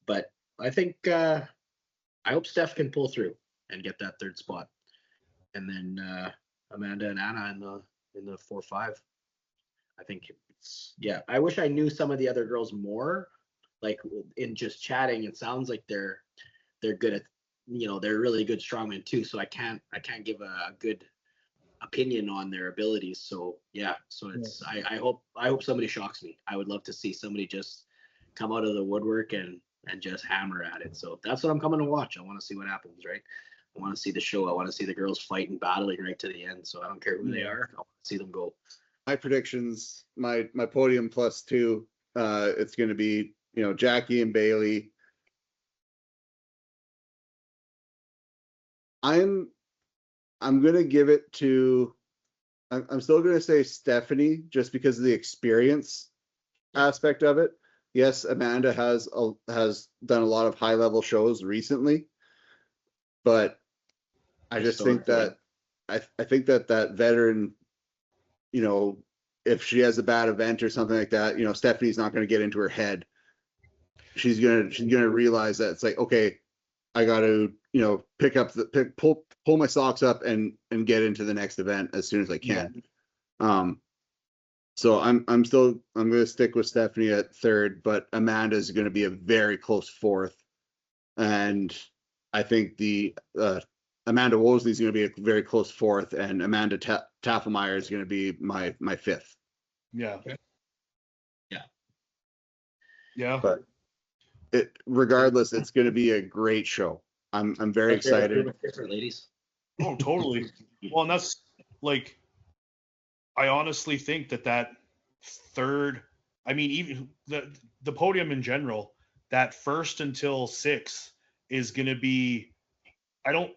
but I think I hope Steph can pull through and get that third spot, and then Amanda and Anna in the 4-5. I think I wish I knew some of the other girls more. Like in just chatting, it sounds like they're good at, they're really good strongmen too. So I can't give a good opinion on their abilities. So it's I hope somebody shocks me. I would love to see somebody just come out of the woodwork and just hammer at it. So that's what I'm coming to watch. I want to see what happens, right? I want to see the show. I want to see the girls fight and battling right to the end. So I don't care who they are. I want to see them go. My predictions, my podium +2, it's going to be, Jackie and Bailey. I'm going to give it to, I'm still going to say Stephanie just because of the experience aspect of it. Yes, Amanda has done a lot of high level shows recently, but I just think that I think that veteran, if she has a bad event or something like that, Stephanie's not going to get into her head. She's gonna realize that it's like, okay, I got to, pull my socks up and get into the next event as soon as I can. Yeah. So I'm going to stick with Stephanie at 3rd, but Amanda is going to be a very close 4th, and I think the Amanda Wosley is going to be a very close 4th, and Amanda Tafelmeyer is going to be my 5th. Yeah. Okay. Yeah. But regardless, it's going to be a great show. I'm very excited. Different ladies. Oh, totally. Well, and that's like, I honestly think that third, I mean, even the podium in general, that 1st until 6th is going to be, I don't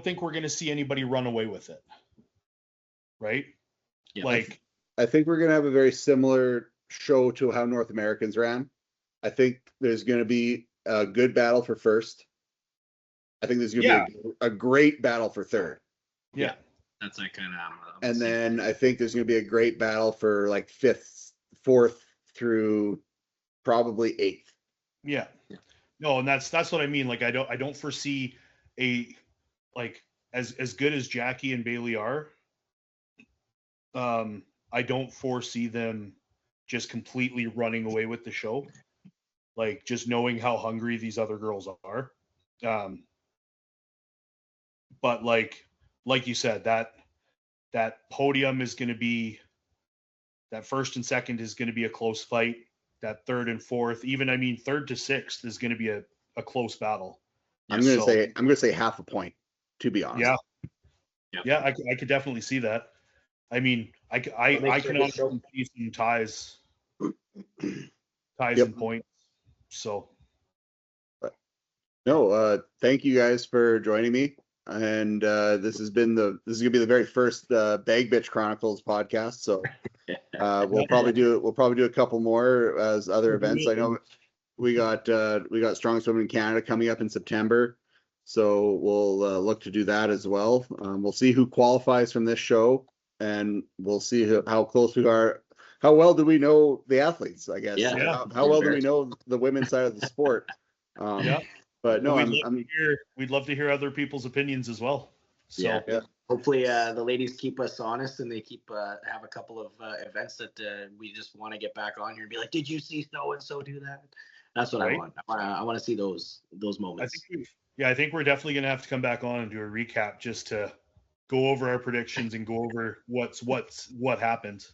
think we're going to see anybody run away with it. Right? Yeah. I think we're going to have a very similar show to how North Americans ran. I think there's going to be a good battle for 1st. I think there's going to be a great battle for 3rd. Yeah. That's like kind of. And then I think there's going to be a great battle for like 5th, 4th through probably 8th. Yeah. No, and that's what I mean. Like I don't foresee as good as Jackie and Bailey are. I don't foresee them just completely running away with the show. Like just knowing how hungry these other girls are. But like you said, that podium is going to be, that 1st and 2nd is going to be a close fight. That 3rd and 4th, even 3rd to 6th is going to be a close battle. I'm going to say half a point, to be honest. Yeah. I could definitely see that. I mean, I can honestly see some ties and points. So. No, thank you guys for joining me. And this is going to be the very first Bag Bitch Chronicles podcast. So we'll probably do a couple more as other events. I know we got Strongest Women in Canada coming up in September, so we'll look to do that as well. We'll see who qualifies from this show, and we'll see how close we are. How well do we know the athletes? I guess. Yeah. How well do we know the women's side of the sport? But no, we'd love to hear other people's opinions as well. So hopefully the ladies keep us honest, and they keep have a couple of events that we just want to get back on here and be like, did you see so and so do that? That's what I want. I want to see those moments. I think we're definitely gonna have to come back on and do a recap just to go over our predictions and go over what happened.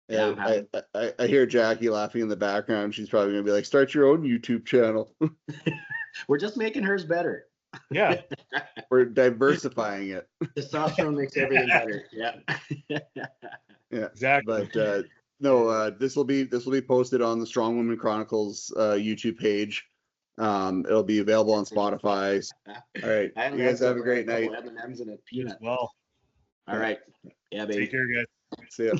Yeah, I hear Jackie laughing in the background. She's probably gonna be like, "Start your own YouTube channel." We're just making hers better. Yeah, we're diversifying it. Testosterone makes everything better. Yeah. Yeah, exactly. But no, this will be posted on the Strongwoman Chronicles YouTube page. It'll be available on Spotify. All right. I You guys have a great night. M&Ms and a peanut. Well, All right. Yeah, baby. take care, guys. See ya.